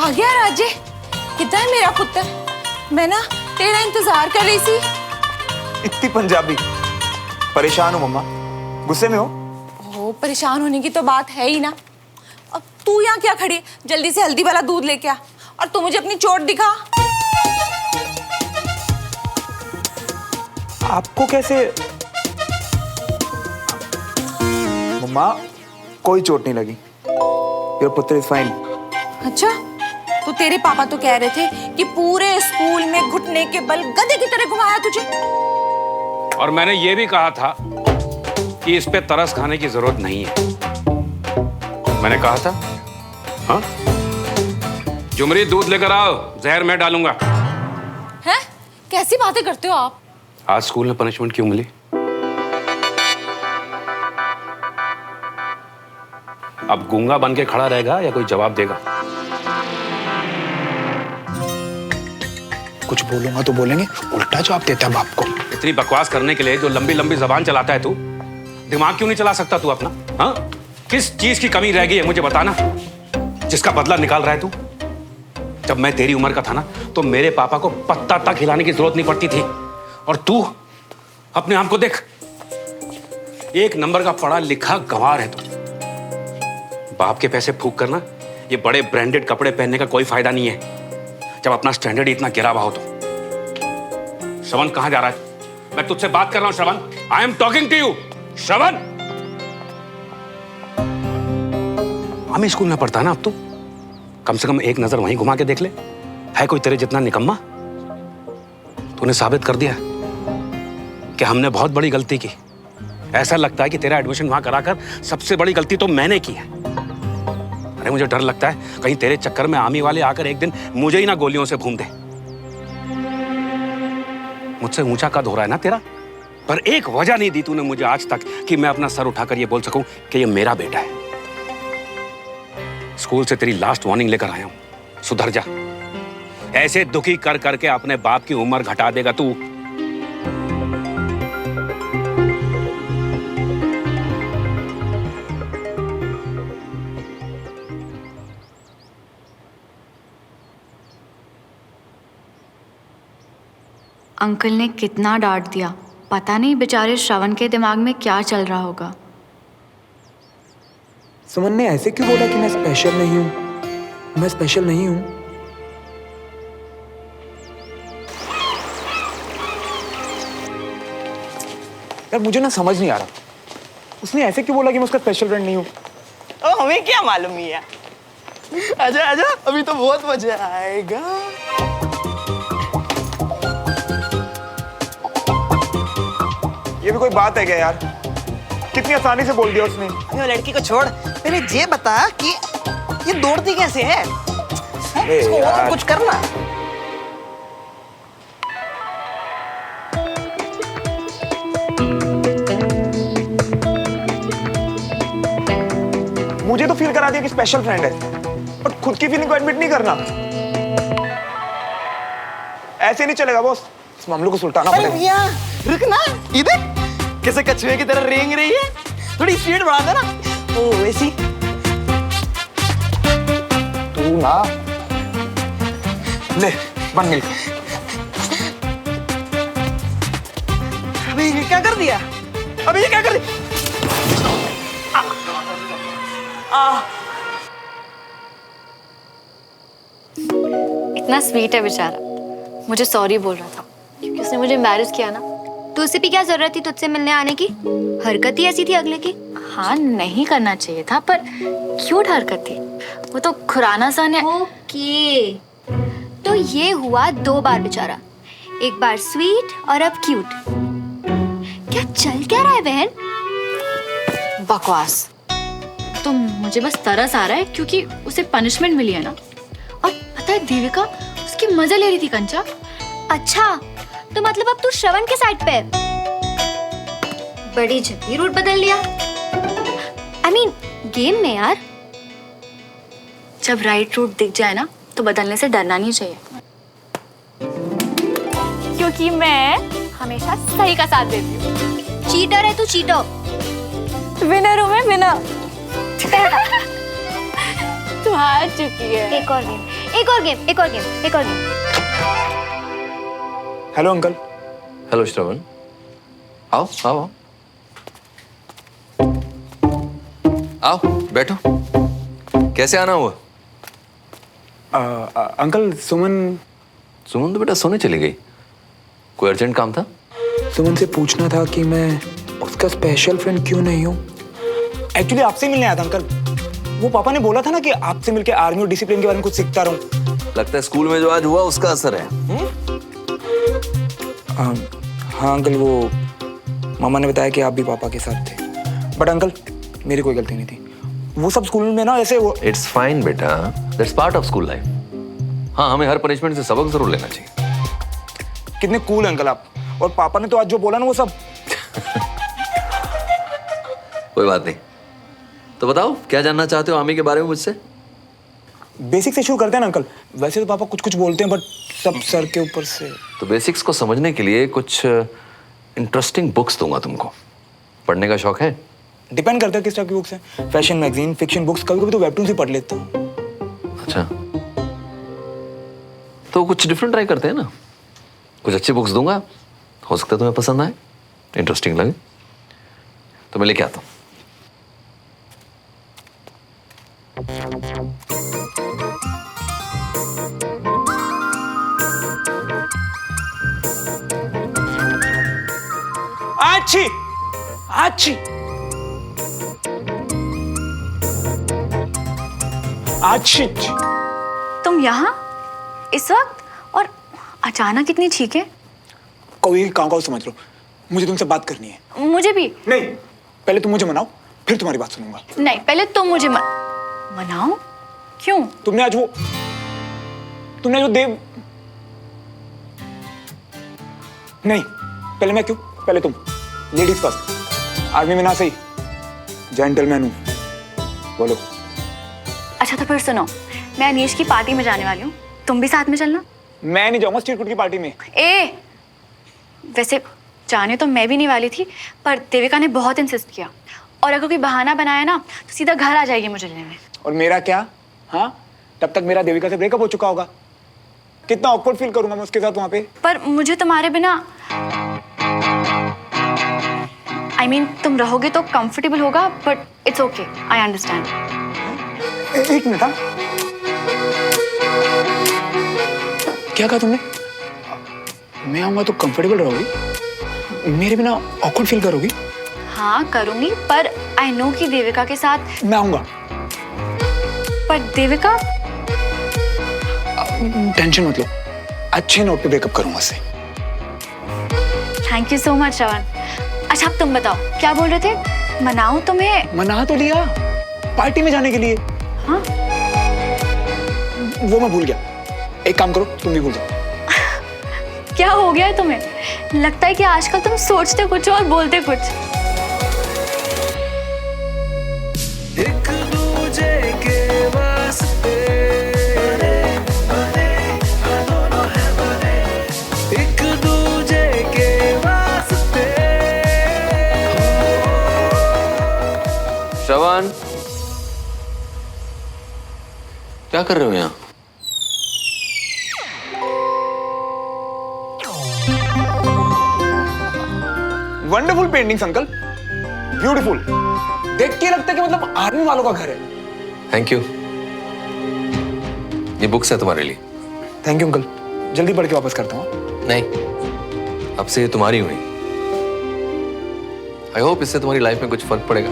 आ गया राजे। कितना है मेरा पुत्र? मैं ना तेरा इंतजार कर रही थी। इतनी पंजाबी। परेशान हो मम्मा? गुस्से में हो? ओ, परेशान होने की तो बात है ही ना। अब तू यहाँ क्या खड़ी है? जल्दी से हल्दी वाला दूध लेके आ और तू मुझे अपनी चोट दिखा। आपको कैसे? मम्मा कोई चोट नहीं लगी। योर पुत्र इज फाइन। अच्छा, तो तेरे पापा तो कह रहे थे कि पूरे स्कूल में घुटने के बल गधे की तरह घुमाया तुझे। और मैंने ये भी कहा था कि इस पे तरस खाने की जरूरत नहीं है। मैंने कहा था। हाँ, जुमरी दूध लेकर आओ, जहर मैं डालूंगा। हैं? कैसी बातें करते हो आप? आज स्कूल में पनिशमेंट क्यों मिली? अब गूंगा बन के खड़ा रहेगा या कोई जवाब देगा? कुछ बोलूंगा तो बोलेंगे, उल्टा जवाब देता है बाप को। इतनी बकवास करने के लिए जो लंबी लंबी जबान चलाता है तू, दिमाग क्यों नहीं चला सकता तू अपना? हाँ, किस चीज की कमी रह गई है मुझे बताना, जिसका बदला निकाल रहा है तू? जब मैं तेरी उम्र का था ना, तो मेरे पापा को पत्ता तक हिलाने की जरूरत नहीं पड़ती थी। और तू अपने आप को देख, एक नंबर का पढ़ा लिखा गंवार है तू। बाप के पैसे फूक करना, ये बड़े ब्रांडेड कपड़े पहनने का कोई फायदा नहीं है जब अपना स्टैंडर्ड इतना गिरा हुआ हो तो। श्रवण कहां जा रहा है? मैं तुझसे बात कर रहा हूं Shravan. I am talking to you Shravan. हमें स्कूल में पढ़ता है ना अब तू, कम से कम एक नजर वहीं घुमा के देख ले। है कोई तेरे जितना निकम्मा? तूने साबित कर दिया कि हमने बहुत बड़ी गलती की। ऐसा लगता है कि तेरा एडमिशन वहां कराकर सबसे बड़ी गलती तो मैंने की है। अरे मुझे डर लगता है कहीं तेरे चक्कर में आर्मी वाले आकर एक दिन मुझे ही ना गोलियों से भून दे। मुझसे ऊंचा कद हो रहा है ना तेरा, पर एक वजह नहीं दी तूने मुझे आज तक कि मैं अपना सर उठाकर ये बोल सकूं कि ये मेरा बेटा है। स्कूल से तेरी लास्ट वार्निंग लेकर आया हूं, सुधर जा। ऐसे दुखी कर करके अपने बाप की उम्र घटा देगा तू। अंकल ने कितना डांट दिया, पता नहीं बेचारे श्रवण के दिमाग में क्या चल रहा होगा। सुमन ने ऐसे क्यों बोला कि मैं स्पेशल नहीं हूं? मैं स्पेशल नहीं हूं। यार मुझे ना समझ नहीं आ रहा, उसने ऐसे क्यों बोला कि मैं उसका स्पेशल फ्रेंड नहीं हूं? ओ, हमें क्या मालूम ही है। आजा आजा, अभी तो बहुत मजा आएगा। ये भी कोई बात है क्या यार? कितनी आसानी से बोल दिया उसने। अरे लड़की को छोड़, पहले ये बता कि ये दौड़ती कैसे है? इसको और कुछ करना। मुझे तो फील करा दिया कि स्पेशल फ्रेंड है, और खुद की फीलिंग को एडमिट नहीं करना। ऐसे नहीं चलेगा बॉस, इस मामले को सुलटाना पड़ेगा। रुकना, ये देख कैसे कछुए की तरह रेंग रही है। थोड़ी स्पीड बढ़ा देना। ओ वैसी। तू ना ले बन मिल। अभी ये क्या कर दिया? अभी ये क्या कर दिया? इतना स्वीट है बेचारा, मुझे सॉरी बोल रहा था क्योंकि उसने मुझे एम्बैरेस किया ना। तो उसे भी क्या जरूरत थी तुझसे मिलने आने की? हरकत ही ऐसी थी अगले की। हाँ, नहीं करना चाहिए था, पर क्यूट हरकत थी। वो तो खुराना सा ने। ओके, तो ये हुआ 2 बार बेचारा, एक बार स्वीट और अब क्यूट। क्या चल क्या रहा है बहन? बकवास। तो मुझे बस तरस आ रहा है क्योंकि उसे पनिशमेंट मिली है ना। और पता है देविका उसकी मजा ले रही थी कंचा। अच्छा, तो मतलब अब तू श्रवण के साइड पे है? बड़ी जल्दी रूट बदल लिया। I mean, गेम में यार। जब राइट रूट दिख जाए ना तो बदलने से डरना नहीं चाहिए, क्योंकि मैं हमेशा सही का साथ देती हूँ। चीटर है तू, चीटर। विनर हूँ मैं, विनर। तू हार चुकी है। एक और गेम। एक और गेम, एक और गेम, एक और गेम। Hello uncle. हेलो श्रवण, आओ आओ आओ बैठो। कैसे आना हुआ? अंकल सुमन सुमन तो बेटा सोने चली गई। कोई अर्जेंट काम था? सुमन से पूछना था कि मैं उसका स्पेशल फ्रेंड क्यों नहीं हूँ। एक्चुअली आपसे मिलने आया था अंकल। वो पापा ने बोला था ना कि आपसे मिलके आर्मी और डिसिप्लिन के बारे में कुछ सीखता रहूं। लगता है स्कूल में जो आज हुआ उसका असर है। हाँ अंकल, वो मामा ने बताया कि आप भी पापा के साथ थे। बट अंकल मेरी कोई गलती नहीं थी। वो सब स्कूल में ना ऐसे वो इट्स फाइन बेटा, that's part of school life. हाँ, हमें हर पनिशमेंट से सबक जरूर लेना चाहिए। कितने कूल अंकल आप। और पापा ने तो आज जो बोला ना वो सब कोई बात नहीं। तो बताओ क्या जानना चाहते हो आर्मी के बारे में मुझसे? बेसिक से शुरू करते हैं ना अंकल। वैसे तो पापा कुछ कुछ बोलते हैं बट सब सर के ऊपर से। तो बेसिक्स को समझने के लिए कुछ इंटरेस्टिंग बुक्स दूंगा तुमको। पढ़ने का शौक है? डिपेंड करता है किस टाइप की बुक्स हैं। फैशन मैगजीन, फिक्शन बुक्स, कभी कभी तो वेबटून से पढ़ लेता हूँ। अच्छा, तो कुछ डिफरेंट ट्राई करते हैं ना। कुछ अच्छी बुक्स दूंगा, हो सकता है तुम्हें पसंद आए, इंटरेस्टिंग लगे। तो मैं लेके आता हूँ। अच्छी अच्छी अच्छी। तुम यहाँ इस वक्त और अचानक इतनी ठीक है? कोई काउ समझ लो, मुझे तुमसे बात करनी है। मुझे भी। नहीं, पहले तुम मुझे मनाओ फिर तुम्हारी बात सुनूंगा। नहीं, पहले तुम मुझे मनाओ। क्यों? तुमने आज वो देव नहीं, पहले मैं क्यों, पहले तुम। Ladies first. आर्मी में ना सही, जेंटलमैन हूं। बोलो। अच्छा तो फिर सुनो, मैं अनीश की पार्टी में जाने वाली हूँ, तुम भी साथ में चलना। मैं नहीं जाऊंगा स्ट्रीट फूड की पार्टी में। वैसे जाने तो मैं भी नहीं वाली थी, पर देविका ने बहुत इंसिस्ट किया, और अगर कोई बहाना बनाया ना तो सीधा घर आ जाएगी मुझे लेने। और मेरा क्या? हाँ, तब तक मेरा देविका से ब्रेकअप हो चुका होगा। कितना ऑकवर्ड फील करूंगा मैं उसके साथ वहां पे। पर मुझे तुम्हारे बिना तुम रहोगे तो कंफर्टेबल होगा, but it's okay, I understand. एक मिनट। क्या कहा तुमने? मैं आऊंगा तो कंफर्टेबल रहोगी, मेरे बिना ऑकवर्ड फील करोगी? हाँ करूंगी, पर आई नो कि देविका के साथ मैं आऊंगा। पर देविका, टेंशन मत लो, अच्छे नोट पे ब्रेकअप करूंगा उससे। थैंक यू सो मच श्रवण। अच्छा अब तुम बताओ, क्या बोल रहे थे? मनाऊं तुम्हें? मना तो लिया पार्टी में जाने के लिए। हाँ? वो मैं भूल गया। एक काम करो, तुम भी भूल जाओ। क्या हो गया है तुम्हें? लगता है कि आजकल तुम सोचते कुछ और बोलते कुछ। एक दूजे के वास्ते दोनों है बने, एक दूजे के वास्ते। श्रवण, क्या कर रहे हो यहाँ? Wonderful paintings uncle, beautiful. देख के लगता है कि मतलब आर्मी वालों का घर है। Thank you. ये बुक्स है तुम्हारे लिए। थैंक यू अंकल, जल्दी पढ़ के वापस करता हूँ। नहीं, अब से ये तुम्हारी हुई। आई होप इससे तुम्हारी लाइफ में कुछ फर्क पड़ेगा।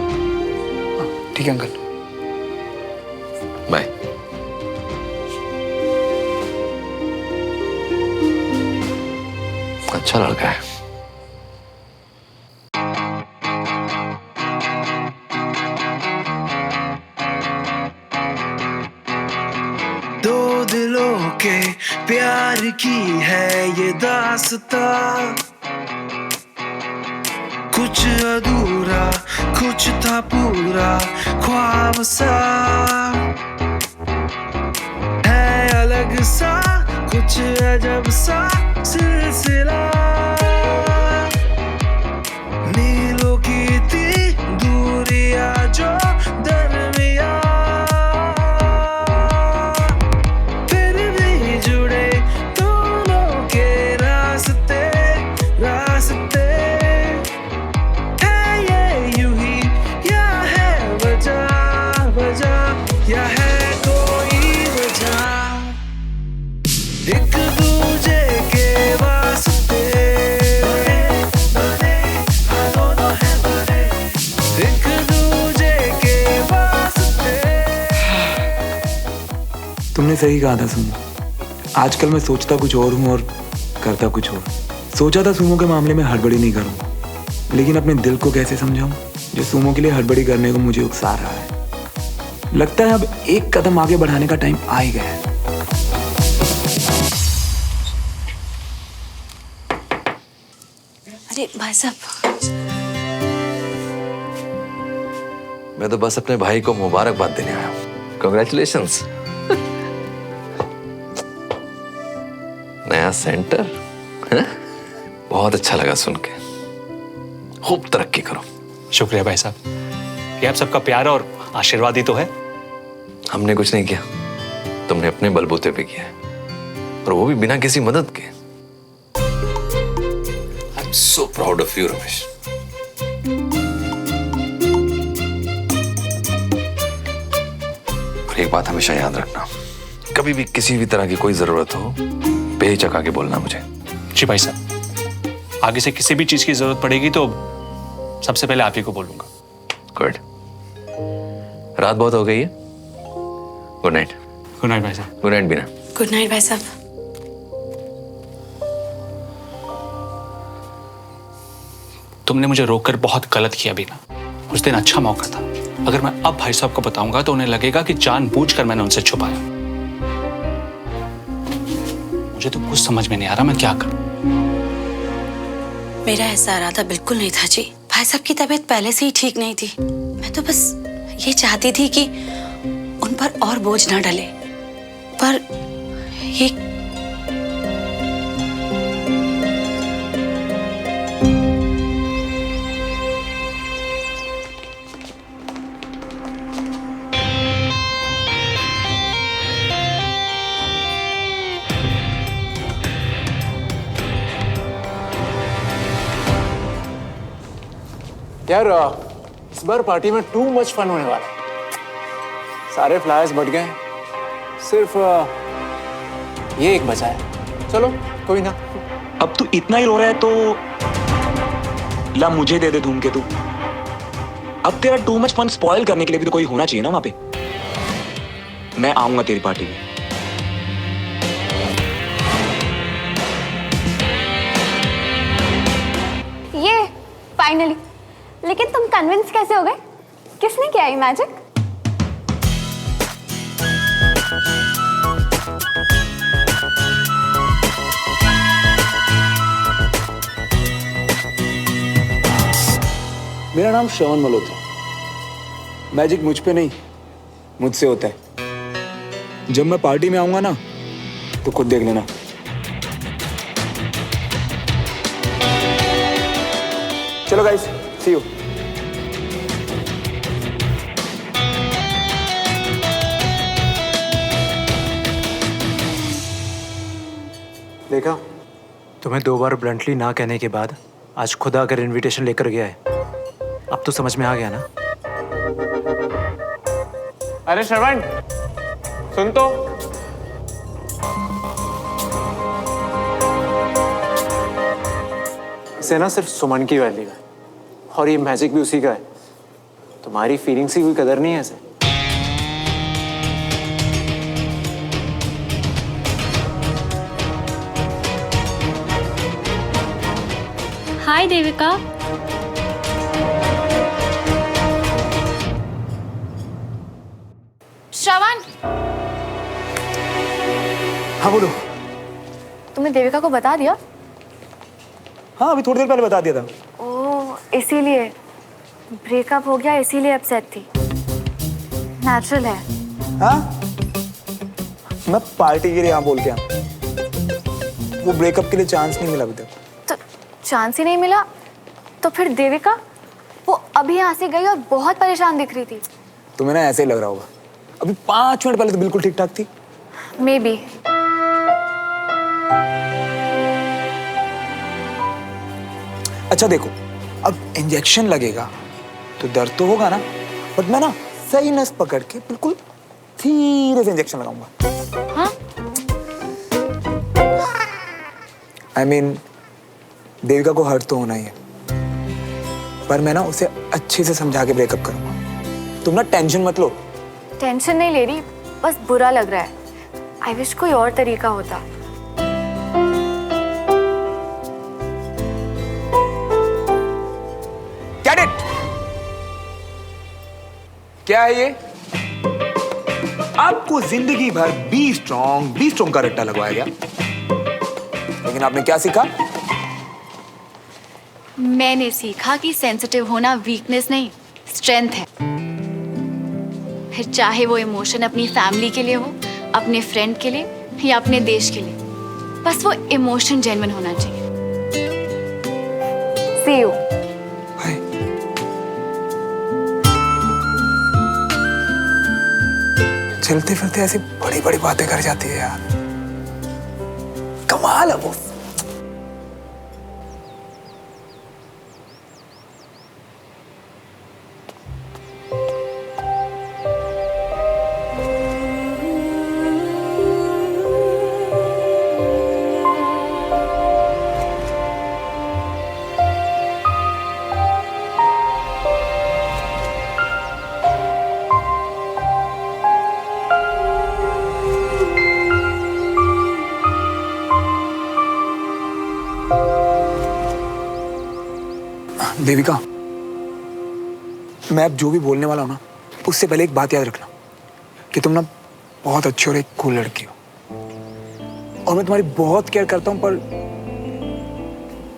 ठीक है अंकल, बाय। अच्छा लड़का है। दो दिलों के प्यार की है ये दास्तां, कुछ अधूरा कुछ था पूरा ख्वाब सा, है अलग सा कुछ अजब सा सिलसिला, मीलों की थी दूरियां जो दरमिया, फिर सही कहा था सुमो। आजकल मैं सोचता कुछ और हूँ और करता कुछ और। सोचा था सुमो के मामले में हड़बड़ी नहीं करूँगा, लेकिन अपने दिल को कैसे समझाऊं जो सुमो के लिए हड़बड़ी करने को मुझे उकसा रहा है। लगता है अब एक कदम आगे बढ़ाने का टाइम आ ही गया है। अरे भाई साहब, मैं तो बस अपने भाई को मुबारकबाद देने आया हूँ। Congratulations. नया सेंटर, हैं? बहुत अच्छा लगा सुन के। खूब तरक्की करो। शुक्रिया भाई साहब, ये आप सबका प्यार और आशीर्वाद ही तो है। हमने कुछ नहीं किया, तुमने अपने बलबूते पे किया है, और वो भी बिना किसी मदद के। I am so proud of you Ramesh. और एक बात हमेशा याद रखना, कभी भी किसी भी तरह की कोई जरूरत हो बेहिचक आके बोलना मुझे। जी भाई साहब, आगे से किसी भी चीज की जरूरत पड़ेगी तो सबसे पहले आप ही को बोलूंगा। गुड। रात बहुत हो गई है, गुड नाइट। गुड नाइट भाई साहब। गुड नाइट बीना। गुड नाइट भाई साहब। तुमने मुझे रोककर बहुत गलत किया बीना। उस दिन अच्छा मौका था, अगर मैं अब भाई साहब को बताऊंगा तो उन्हें लगेगा कि जानबूझकर मैंने उनसे छुपाया। मुझे तो कुछ समझ में नहीं आ रहा मैं क्या करूं। मेरा ऐसा इरादा बिल्कुल नहीं था जी। भाई साहब की तबीयत पहले से ही ठीक नहीं थी। मैं तो बस ये चाहती थी कि उन पर और बोझ ना डले, पर ये यार इस बार पार्टी में टू मच फन होने वाला है। सारे फ्लायर्स बढ़ गए, सिर्फ ये एक बचा है। चलो कोई ना। अब तू इतना ही रो रहा है तो ला मुझे दे दे धूमकेतु। अब तेरा टू मच फन स्पॉइल करने के लिए भी तो कोई होना चाहिए ना वहां पे। मैं आऊंगा तेरी पार्टी में। ये फाइनली। लेकिन तुम कन्विंस कैसे हो गए? किसने किया ये मैजिक? मेरा नाम श्रवण मल्होत्रा। मैजिक मुझ पे नहीं, मुझसे होता है। जब मैं पार्टी में आऊंगा ना तो खुद देख लेना। चलो गाइस, सी यू। देखा, तुम्हें 2 बार ब्लंटली ना कहने के बाद आज खुद आकर इनविटेशन लेकर गया है। अब तो समझ में आ गया ना? अरे श्रवण, सुन तो। इसे ना सिर्फ सुमन की वैल्यू है, और ये मैजिक भी उसी का है। तुम्हारी फीलिंग्स की कोई कदर नहीं है इसे। हाय देविका। श्रवण, हाँ बोलो। तुमने देविका को बता दिया? हाँ, अभी थोड़ी देर पहले बता दिया था। ओह, इसीलिए ब्रेकअप हो गया, इसीलिए अपसेट थी। नेचुरल है। हाँ, मैं पार्टी के लिए यहाँ बोल के आया। वो ब्रेकअप के लिए चांस नहीं मिला अभी तक। तो चांस ही नहीं मिला तो फिर देविका? वो अभी यहाँ से गई और बहुत परेशान दिख रही थी। तुम्हें ना ऐसे ही लग रहा होगा। अभी 5 मिनट पहले तो बिल्कुल ठीक ठाक थी। May be. अच्छा देखो, अब इंजेक्शन लगेगा तो दर्द तो होगा ना, बट मैं ना सही नस पकड़ के बिल्कुल धीरे से इंजेक्शन लगाऊंगा। हाँ? I mean, देविका को हर्ट तो होना ही है, पर मैं ना उसे अच्छे से समझा के ब्रेकअप करूंगा। तुम ना टेंशन मत लो। टेंशन नहीं ले रही, बस बुरा लग रहा है। आई विश कोई और तरीका होता। Get it? क्या है ये? आपको जिंदगी भर बी स्ट्रॉन्ग का रट्टा लगवाया गया, लेकिन आपने क्या सीखा? मैंने सीखा कि सेंसिटिव होना वीकनेस नहीं, स्ट्रेंथ है। फिर चाहे वो इमोशन अपनी फैमिली के लिए हो, अपने फ्रेंड के लिए या अपने देश के लिए, बस वो इमोशन जेन्युइन होना चाहिए। See you. चलते फिरते ऐसी बड़ी बड़ी बातें कर जाती है यार, कमाल है वो। देविका, मैं अब जो भी बोलने वाला हूं ना, उससे पहले एक बात याद रखना कि तुम ना बहुत अच्छी और एक कूल लड़की हो, और मैं तुम्हारी बहुत केयर करता हूं, पर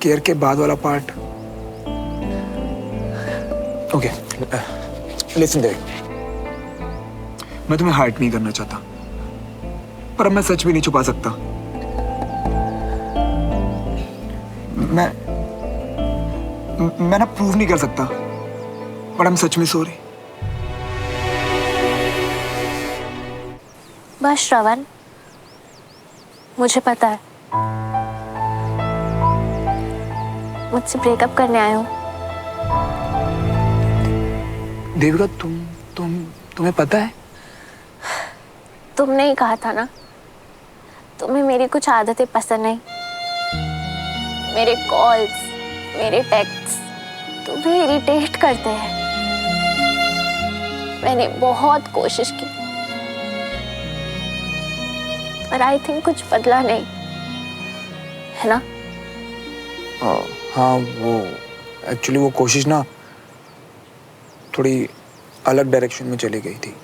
केयर के बाद वाला पार्ट। ओके, लिसन देविका, मैं तुम्हें हर्ट नहीं करना चाहता, पर अब मैं सच भी नहीं छुपा सकता। मैं ना प्रूव नहीं कर सकता, पर I'm सच में सॉरी। बस श्रवण, मुझे पता है मुझसे ब्रेकअप करने आए हो। देविका, तुम्हें पता है? तुमने ही कहा था ना, तुम्हें मेरी कुछ आदतें पसंद नहीं। मेरे कॉल्स, मेरे टेक्स्ट तुम्हें इरिटेट करते हैं। मैंने बहुत कोशिश की, पर आई थिंक कुछ बदला नहीं, है ना? हाँ, वो एक्चुअली वो कोशिश ना थोड़ी अलग डायरेक्शन में चली गई थी।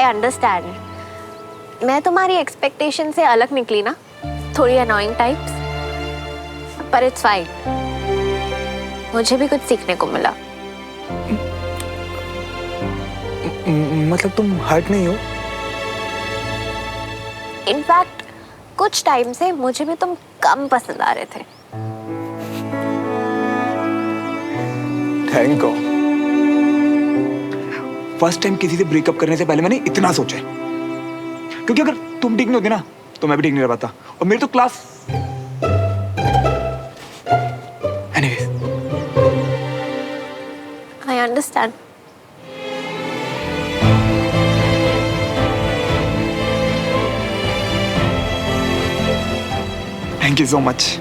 अंडरस्टैंड, मैं तुम्हारी एक्सपेक्टेशन से अलग निकली ना, थोड़ी अनोइंग टाइप्स, पर इट्स फाइन। मुझे भी कुछ सीखने को मिला। मतलब तुम हर्ट नहीं हो? इनफैक्ट कुछ टाइम से मुझे भी तुम कम पसंद आ रहे थे। Thank God. फर्स्ट टाइम किसी से ब्रेकअप करने से पहले मैंने इतना सोचा है, क्योंकि अगर तुम ठीक नहीं होती ना तो मैं भी ठीक नहीं रह पाता, और मेरी तो class. Anyways, I understand. Thank you so much.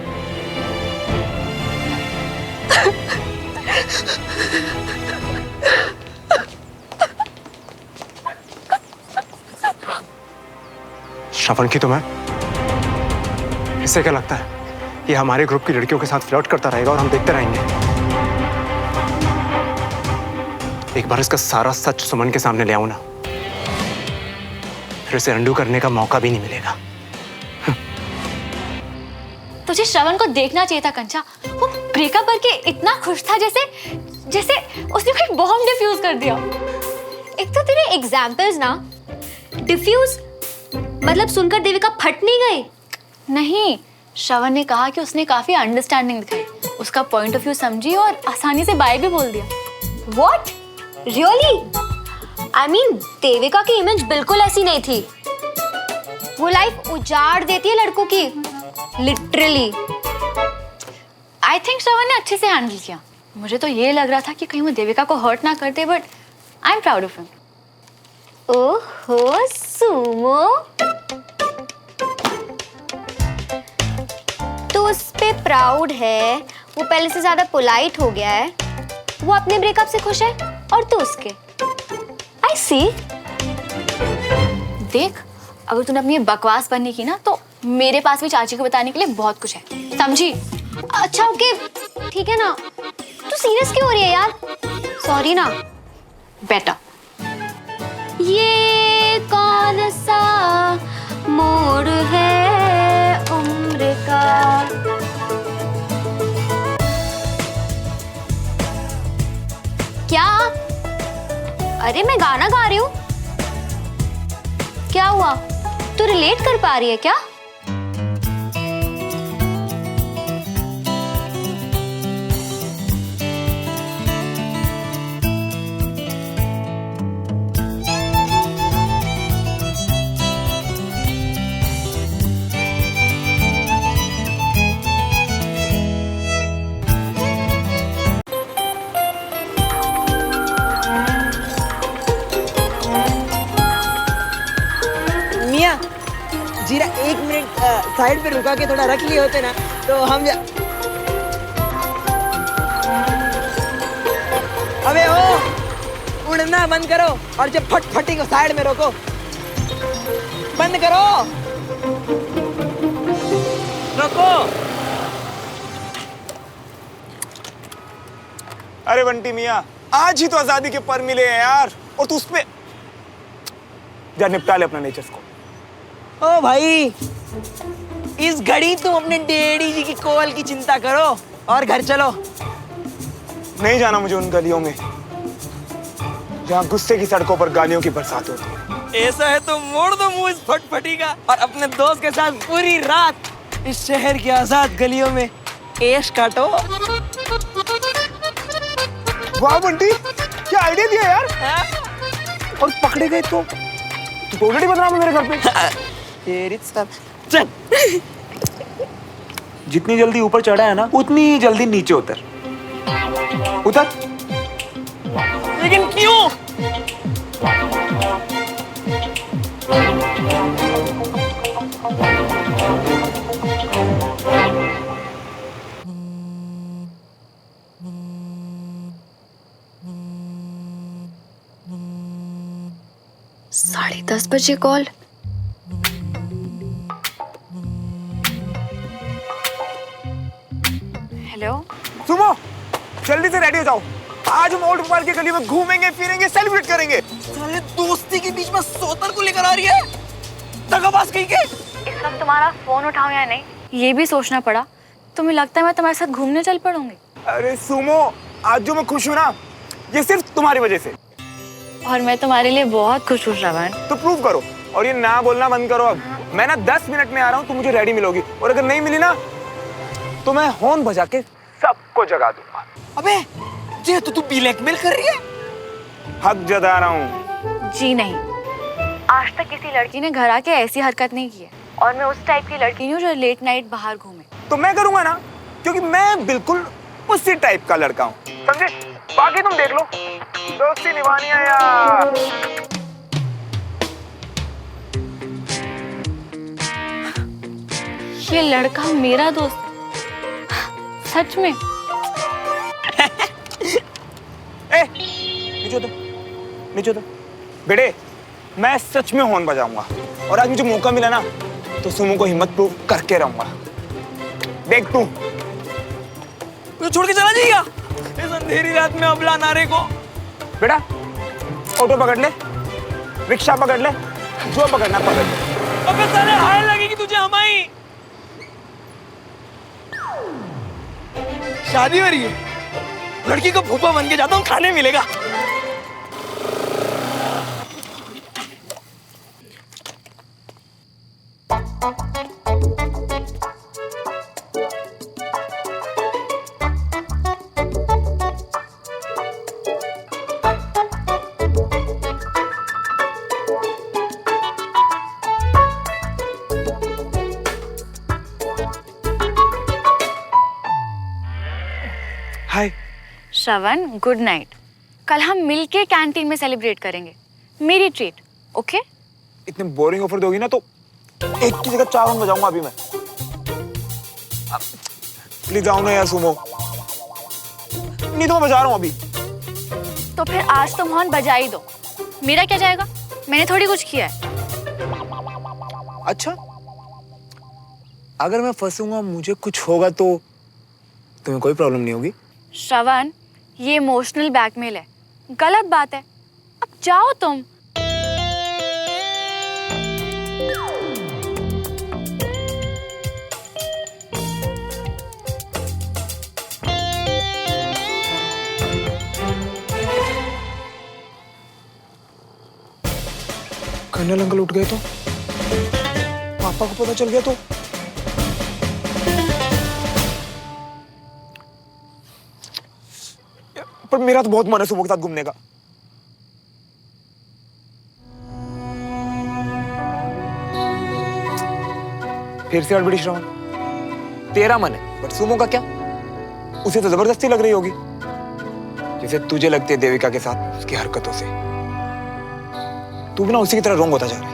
Shravan की तुम्हें इससे क्या लगता है? ये हमारे ग्रुप की लड़कियों के साथ फ्लर्ट करता रहेगा और हम देखते रहेंगे। एक बार इसका सारा सच सुमन के सामने ले आऊं ना, फिर इसे अंडू करने का मौका भी नहीं मिलेगा। तुझे श्रवण को देखना चाहिए था कंचा। वो ब्रेकअप करके इतना खुश था जैसे जैसे उसने कोई बॉम्ब डिफ्यूज कर दिया। एक तो तेरे एग्जाम्पल्स ना, डिफ्यूज मतलब सुनकर देविका फट नहीं गई। नहीं, श्रवण ने कहा कि उसने काफी अंडरस्टैंडिंग दिखाई, उसका पॉइंट ऑफ व्यू समझी और आसानी से बाय भी बोल दिया। What? Really? I mean, Devika की इमेज बिल्कुल ऐसी नहीं थी। वो लाइफ उजाड़ देती है लड़कों की, लिटरली। आई थिंक श्रवण ने अच्छे से हैंडल किया। मुझे तो ये लग रहा था कि कहीं वो देविका को हर्ट ना करते, but I am proud of him. ओहो सुमो, तो उस पे प्राउड है, वो पहले से ज्यादा पोलाइट हो गया है, वो अपने ब्रेकअप से खुश है और तू उसके। आई सी। देख, अगर तूने अपनी बकवास बनने की ना, तो मेरे पास भी चाची को बताने के लिए बहुत कुछ है, समझी? अच्छा ओके, ठीक है ना। तू सीरियस क्यों हो रही है यार? सॉरी ना। बेटा, ये कौन सा मोड़ है उम्र का? क्या? अरे मैं गाना गा रही हूँ। क्या हुआ? तू रिलेट कर पा रही है क्या? मियाँ, जीरा 1 मिनट साइड पे रुका के थोड़ा रख लिए होते ना तो हम अबे ओ, उड़ना बंद करो और जब फटी को साइड में रोको। बंद करो, रोको। अरे बंटी मियाँ, आज ही तो आजादी के पर मिले हैं यार, और तू उसपे जा निपटा ले अपना नेचर्स को। ओ भाई, इस घड़ी तुम अपने डैडी जी की कॉल की चिंता करो और घर चलो। नहीं जाना मुझे उन गलियों में जहाँ गुस्से की सड़कों पर गालियों की बरसात होती है। ऐसा है तो मोड़ दो मुंह इस फटफटी का और अपने दोस्त के साथ पूरी रात इस शहर की आजाद गलियों में ऐश काटो। वाह बंटी, क्या आइडिया दिया यार। और पकड़े गए तो ऑलरेडी बदनाम है मेरे घर पे। तेरी सब चल। जितनी जल्दी ऊपर चढ़ा है ना, उतनी जल्दी नीचे उतर। उतर। लेकिन क्यों? साढ़े 10 बजे कॉल। हेलो सुमो, जल्दी से रेडी हो जाओ। आज हम ओल्ड भोपाल की गली में घूमेंगे, फिरेंगे, सेलिब्रेट करेंगे। साले दोस्ती के बीच में सोतर को लेकर आ रही है, दगाबाज कहीं के। इस वक्त तुम्हारा फोन उठाऊं या नहीं, ये भी सोचना पड़ा। तुम्हें लगता है मैं तुम्हारे साथ घूमने चल पड़ूंगी? अरे सुमो, आज जो मैं खुश हूँ ना, ये सिर्फ तुम्हारी वजह से। और मैं तुम्हारे लिए बहुत खुश हूँ श्रवण। तो प्रूव करो, और ये ना बोलना बंद करो अब। मैं ना 10 मिनट में आ रहा हूँ, तुम मुझे रेडी मिलोगी, और अगर नहीं मिली ना तो मैं हॉर्न बजा के सबको जगा दूंगा। अबे ये तो तू ब्लैकमेल कर रही है। हक जता रहा हूँ। जी नहीं, आज तक किसी लड़की ने घर आके ऐसी हरकत नहीं की है, और मैं उस टाइप की लड़की हूँ जो लेट नाइट बाहर घूमे। तो मैं करूंगा ना, क्योंकि मैं बिल्कुल उसी टाइप का लड़का हूँ, समझे? बाकी तुम देख लो, दोस्ती निभानी है यार। ये लड़का मेरा दोस्त सच में? नीचे दो, नीचे दो। बेटे, मैं सच में हॉर्न बजाऊंगा, और आज मुझे मौका मिला ना तो सुमो को हिम्मत प्रूव करके रहूंगा। देख तू तो छोड़ के चला जाएगा इस अंधेरी रात में अबला नारे को। बेटा, ऑटो पकड़ ले, रिक्शा पकड़ ले, जो पकड़ना पकड़ ले। अबे साले हाय लगेगी तुझे हमारी। शादी हो रही है, लड़की को फूफा बन के जाता हूँ, खाने मिलेगा। श्रवण, गुड नाइट। कल हम मिलके कैंटीन में सेलिब्रेट करेंगे, मेरी ट्रीट, ओके? इतने बोरिंग ऑफर दोगी ना तो एक की जगह 4 राउंड बजाऊंगा अभी मैं। प्लीज आओ ना यार सुमो, नहीं तो मैं बजा रहा हूँ अभी। तो फिर आज तुम हॉर्न बजा ही दो, मेरा क्या जाएगा? मैंने थोड़ी कुछ किया है। अच्छा, अगर मैं फंसूंगा, मुझे कुछ होगा तो तुम्हें कोई प्रॉब्लम नहीं होगी? श्रवण, ये इमोशनल ब्लैकमेल है, गलत बात है। अब जाओ तुम। कर्नल अंकल उठ गए तो, पापा को पता चल गया तो, पर मेरा तो बहुत मन है सुमो के साथ घूमने का। फिर से हड़बड़ी श्रवण, तेरा मन है बट सुमो का क्या? उसे तो जबरदस्ती लग रही होगी, जैसे तुझे लगती है देविका के साथ उसकी हरकतों से। तू भी ना उसी की तरह रोंग होता जा रहा है।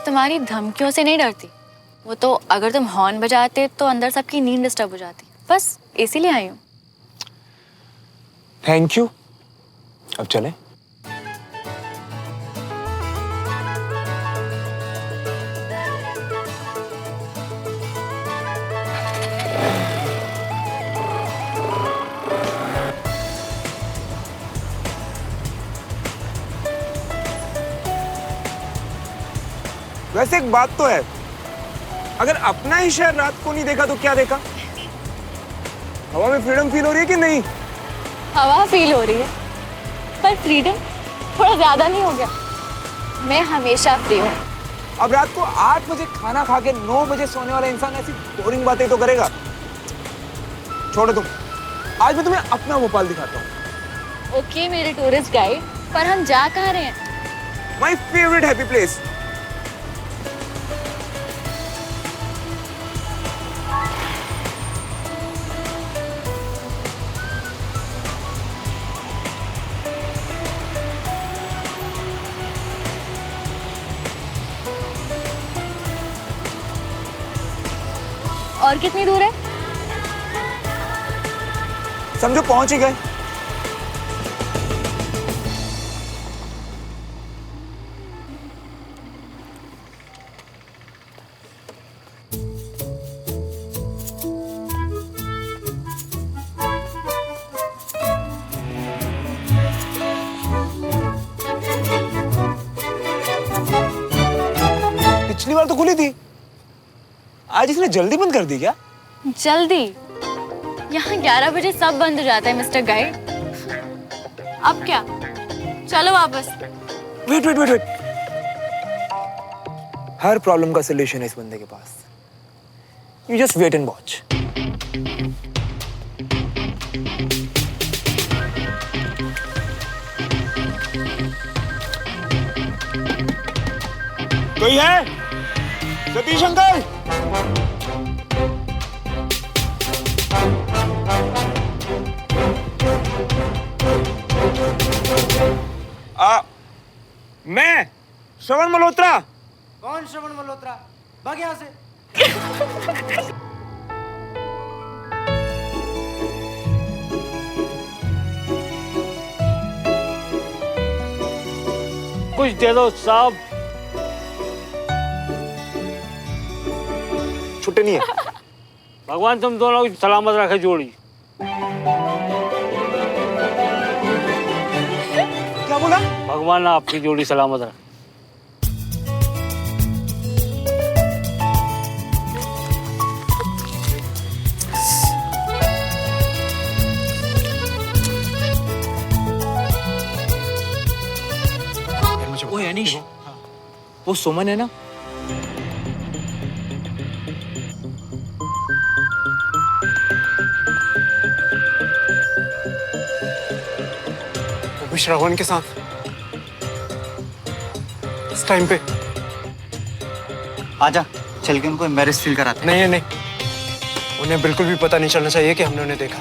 तुम्हारी धमकियों से नहीं डरती, वो तो अगर तुम हॉर्न बजाते तो अंदर सबकी नींद डिस्टर्ब हो जाती, बस इसीलिए आई हूँ। Thank you. अब चलें? वैसे एक बात तो है, अगर अपना ही शहर रात को नहीं देखा तो क्या देखा? हवा में फ्रीडम फील हो रही है कि नहीं? हवा फील हो रही है, पर फ्रीडम थोड़ा ज्यादा नहीं हो गया? मैं हमेशा फ्री हूँ। अब रात को 8 बजे खाना खा के 9 बजे सोने वाला इंसान ऐसी बोरिंग बातें तो करेगा? छोड़ो तुम, आज मैं तुम्हें अपना भोपाल दिखाता हूँ। ओके मेरे टूरिस्ट गाइड, पर हम जा कहाँ रहे हैं? My favourite happy place. और कितनी दूर है? समझो पहुंच ही गए। पिछली बार तो खुली थी, आज इसने जल्दी बंद कर दी क्या? जल्दी? यहाँ 11 बजे सब बंद हो जाता है मिस्टर गाइड। अब क्या, चलो वापस। वेट वेट वेट वेट, हर प्रॉब्लम का सलूशन है इस बंदे के पास। You just wait and watch. कोई है? सतीश अंकल? मैं श्रवण मल्होत्रा। कौन श्रवण मल्होत्रा? भाग यहाँ से। कुछ दे दो साहब। छुट्टी नहीं है। भगवान तुम दोनों की सलामत रखे जोड़ी। क्या बोला? भगवान आपकी जोड़ी सलामत रखे। वो सुमन है ना, वो भी श्रवण के साथ इस टाइम पे। आजा चल के उनको एम्बैरेस फील कराते हैं। नहीं नहीं, उन्हें बिल्कुल भी पता नहीं चलना चाहिए कि हमने उन्हें देखा।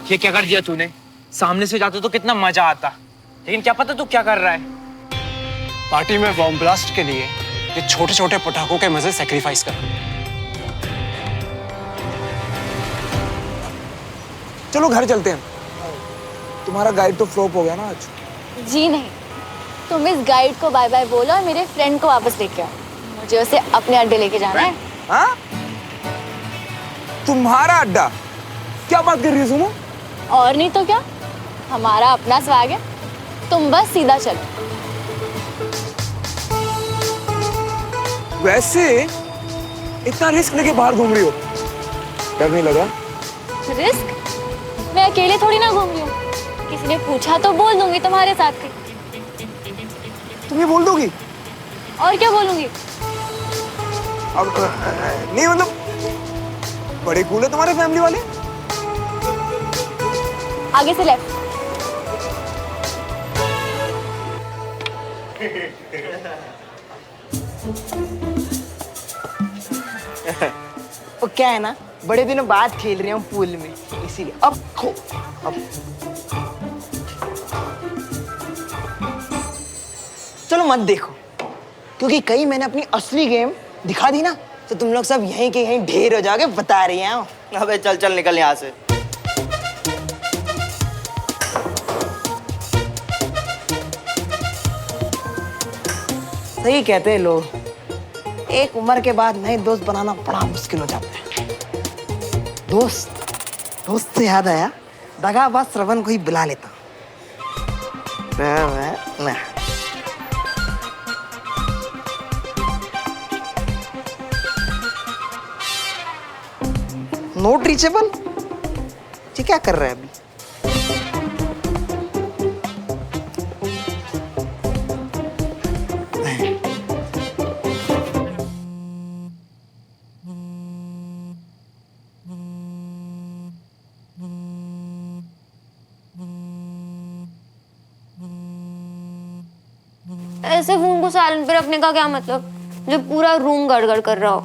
ये क्या कर दिया तूने? सामने से जाते तो कितना मजा आता, लेकिन क्या पता तू क्या कर रहा है। पार्टी में बॉम्ब ब्लास्ट के लिए ये छोटे छोटे पटाखों के मजे सैक्रिफाइस कर। चलो घर चलते हैं। तुम्हारा गाइड तो फ्लॉप हो गया ना आज। जी नहीं, तुम इस गाइड को बाय बाय बोलो और मेरे फ्रेंड को वापस लेके आओ। मुझे उसे अपने अड्डे लेके जाना है। हाँ? तुम्हारा अड्डा? क्या बात कर रही हो सुमो? और नहीं तो क्या, हमारा अपना स्वैग है, तुम बस सीधा चलो। वैसे इतना रिस्क लेके बाहर घूम रही हो, डर नहीं लगा? रिस्क? मैं अकेले थोड़ी ना घूम रही हूँ, किसी ने पूछा तो बोल दूंगी तुम्हारे साथ थी। तुम ये बोल दोगी? और क्या बोलूंगी? अब नहीं मतलब बड़े कूल है तुम्हारे फैमिली वाले। आगे से लेफ्ट। वो क्या है ना, बड़े दिनों बाद खेल रहे हैं पूल में, इसीलिए अब खो। अब चलो मत देखो, क्योंकि कहीं मैंने अपनी असली गेम दिखा दी ना तो तुम लोग सब यहीं के यहीं ढेर हो जाओगे। बता रही हैं। अबे चल चल निकल यहाँ से। सही कहते हैं लोग, एक उम्र के बाद नए दोस्त बनाना बड़ा मुश्किल हो जाता है। दोस्त से याद आया, दगाबाज श्रवण को ही बुला लेता। Note reachable? ये क्या कर रहा है अभी? ऐसे फोन को साइलेंट पे रखने का क्या मतलब, जब पूरा रूम गड़गड़ कर रहा हो।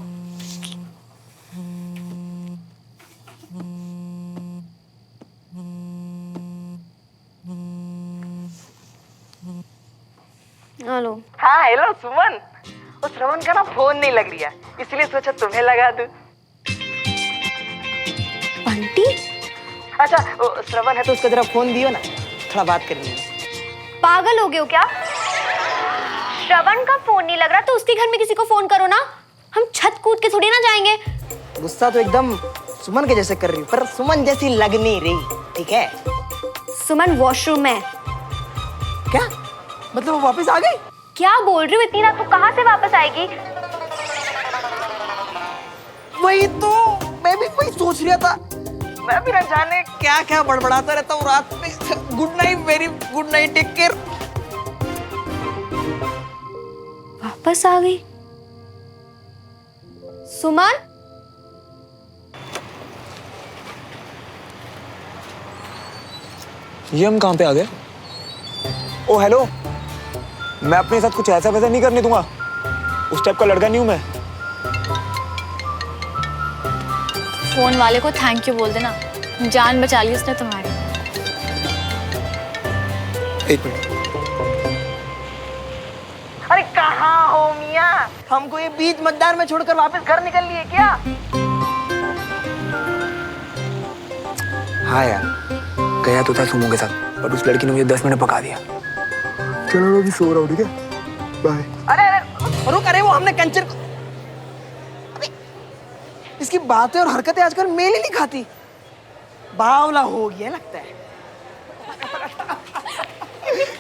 हेलो। हाँ हेलो सुमन, उस श्रवण का ना फोन नहीं लग रहा, इसलिए सोचा तुम्हें लगा दूं। बंटी? अच्छा वो श्रवण है तो उसको जरा फोन दियो ना, थोड़ा बात करनी है। पागल हो गए हो क्या? श्रवण का फोन नहीं लग रहा तो उसके घर में किसी को फोन करो ना, हम छत कूद के थोड़ी ना जाएंगे। गुस्सा तो एकदम सुमन के जैसे कर रही हूँ, पर सुमन जैसी लग नहीं रही, ठीक है? सुमन वॉशरूम में। क्या मतलब वो वापस आ गई? क्या बोल रही हो, इतनी रात को कहाँ से वापस आएगी? वही तो मैं भी वही सोच रहा था, मैं भी न जाने क्या क्या बड़बड़ाता रहता हूँ रात में। Good night, very good night, take care. वापस आ गई सुमन? ये हम कहाँ पे आ गए? ओ हेलो, मैं अपने साथ कुछ ऐसा वैसा नहीं करने दूंगा, उस टाइप का लड़का नहीं हूं मैं। फोन वाले को थैंक यू बोल देना, जान बचा ली उसने तुम्हारी। एक मिनट। अरे कहाँ हो मियाँ, हमको ये बीच मतदार में छोड़कर वापस घर निकल लिए क्या? हाँ यार, गया तो था सुमो के साथ, पर उस लड़की ने मुझे 10 मिनट पका दिया। चलो मैं अभी सो रहा हूँ, ठीक है? बाय। अरे अरे रुक, अरे वो हमने कंचन को... इसकी बातें और हरकतें आजकल मेल ही नहीं खाती, बावला हो गया लगता है।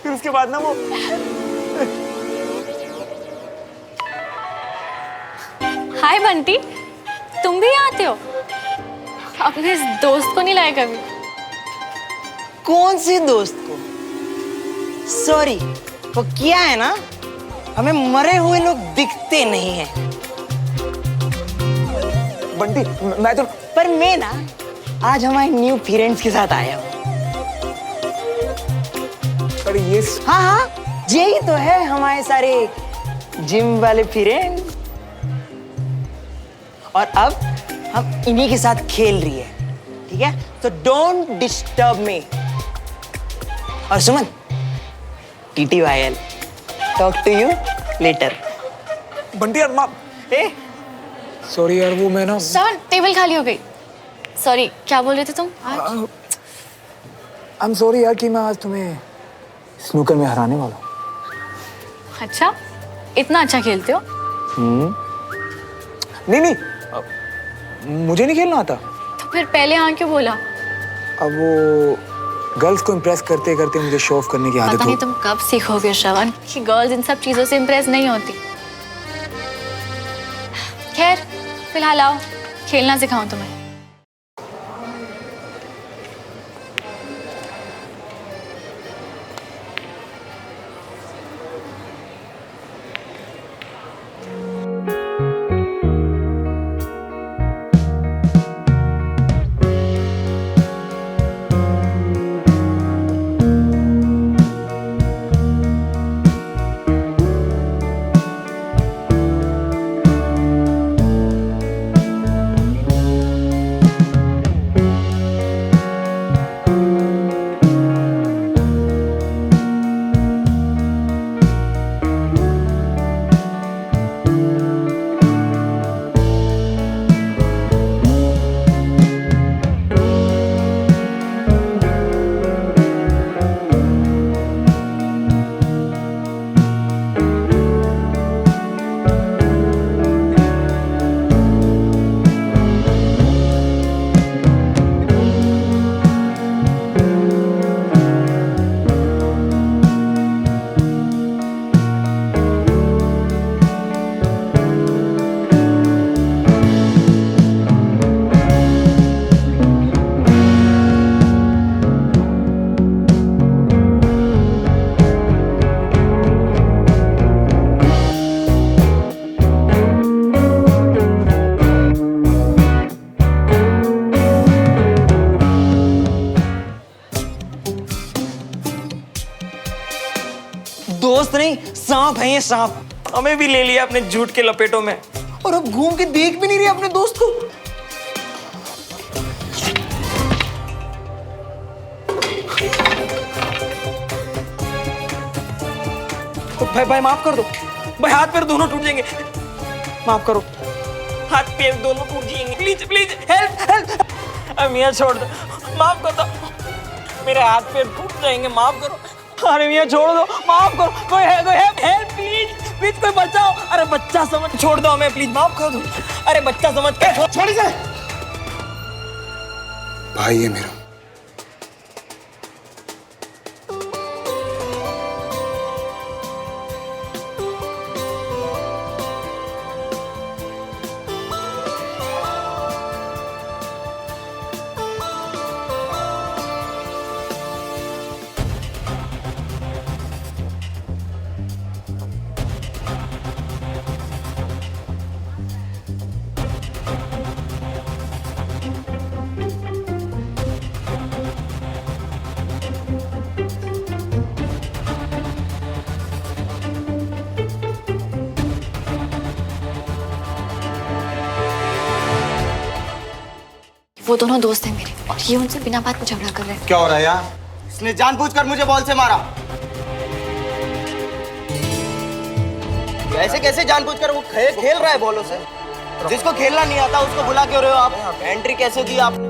फिर उसके बाद ना वो हाय बंटी, तुम भी यहाँ आते हो? अपने इस दोस्त को नहीं लाए कभी? कौन से दोस्त को? सॉरी, वो क्या है ना, हमें मरे हुए लोग दिखते नहीं हैं। बंटी मैं तो पर मैं ना आज हमारे न्यू पेरेंट्स के साथ आया हूँ। अरे ये हाँ हाँ, यही तो है हमारे सारे जिम वाले फ्रेंड। और अब हम इन्हीं के साथ खेल रही है, ठीक है? तो डोंट डिस्टर्ब मी। और Suman, TTYL, talk to you later. Bunty यार माँ, सॉरी यार, वो मैं ना सर, टेबल खाली हो गई। सॉरी, क्या बोल रहे थे तुम? आई एम सॉरी यार कि मैं आज तुम्हें स्नूकर में हराने वाला हूँ। अच्छा, इतना अच्छा खेलते हो? नहीं, मुझे नहीं खेलना आता। तो फिर पहले हाँ क्यों बोला? अब वो गर्ल्स को इम्प्रेस करते करते मुझे शो ऑफ करने की आदत पता हो। नहीं तुम कब सीखोगे श्रवण कि गर्ल्स इन सब चीजों से इम्प्रेस नहीं होती। खैर, फिलहाल आओ खेलना सिखाऊं तुम्हें। दोस्त नहीं, सांप है ये सांप। हमें भी ले लिया अपने झूठ के लपेटों में, और अब घूम के देख भी नहीं रहे अपने दोस्त को। भाई भाई माफ कर दो भाई, हाथ पैर दोनों टूट जाएंगे। माफ करो, हाथ पैर दोनों टूट जाएंगे। Please please help help. अब मियां छोड़ दो, माफ कर दो, मेरे हाथ पैर टूट जाएंगे, माफ करो। अरे मियां छोड़ दो, माफ करो, कोई है, कोई हेल्प प्लीज प्लीज, कोई बचाओ। अरे बच्चा समझ, छोड़ दो हमें प्लीज, माफ कर दो। अरे बच्चा समझ के छोड़ इसे। भाई है मेरा। वो दोनों दोस्त हैं मेरे, और ये उनसे बिना बात में झगड़ा कर रहे हैं। क्या हो रहा है यार? इसने जानबूझकर मुझे बॉल से मारा। ऐसे कैसे जानबूझकर? वो खेल रहा है बॉलों से। जिसको खेलना नहीं आता उसको बुला क्यों रहे हो आप? एंट्री कैसे दी आप?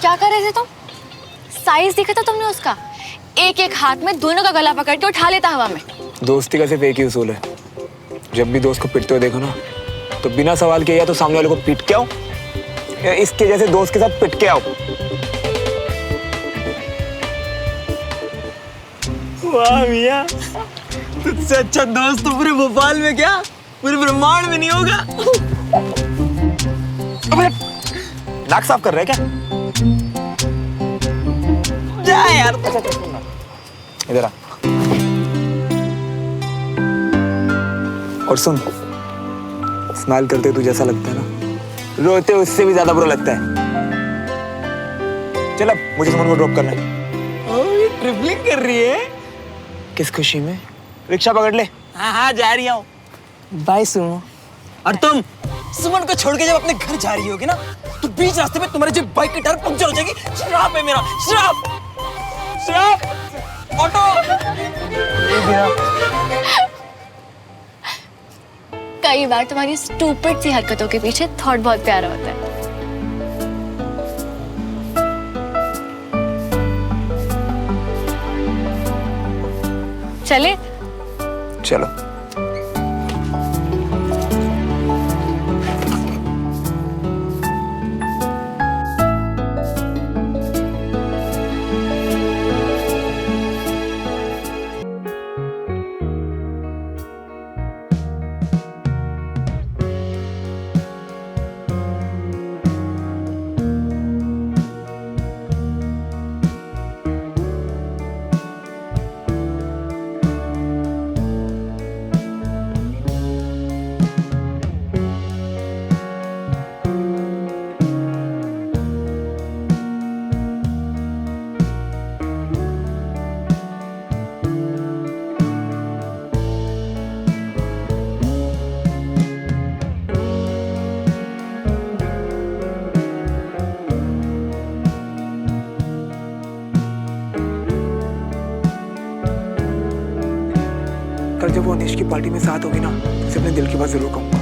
क्या कर रहे थे तुम? साइज देखा था तुमने उसका? एक एक हाथ में दोनों का गला पकड़ के उठा लेता हवा में। दोस्ती का सिर्फ एक ही उसूल है, जब भी दोस्त को पिटते हुए देखो ना तो बिना सवाल किए या तो सामने वाले को पीट के आओ या इसके जैसे दोस्त के साथ पिट के आओ। वाह मियां, तुझसे अच्छा दोस्त तो पूरे भोपाल में क्या पूरे ब्रह्मांड में नहीं होगा। अबे नाक साफ कर रहे क्या? जा यार। इधर आ और सुन, स्माइल करते तू जैसा लगता है ना, रोते उससे भी ज्यादा बुरा लगता है। चल अब मुझे सुमन को ड्रॉप करना है। ये ट्रिपलिंग कर रही है। किस खुशी में? रिक्शा पकड़ ले। हाँ हाँ जा रही हूँ। बाय सुमो। और तुम सुमन को छोड़ के जब अपने घर जा रही होगी ना तो बीच रास्ते में तुम्हारी जो बाइक की टायर पंक्चर हो जाएगी। श्राप है मेरा, श्राप श्राप। ऑटो। कई बार तुम्हारी स्टूपिड सी हरकतों के पीछे थॉट बहुत प्यारा होता है। चले? चलो। कल जब वो अनिश की पार्टी में साथ होगी ना, उसे अपने दिल की बात जरूर कहूंगा।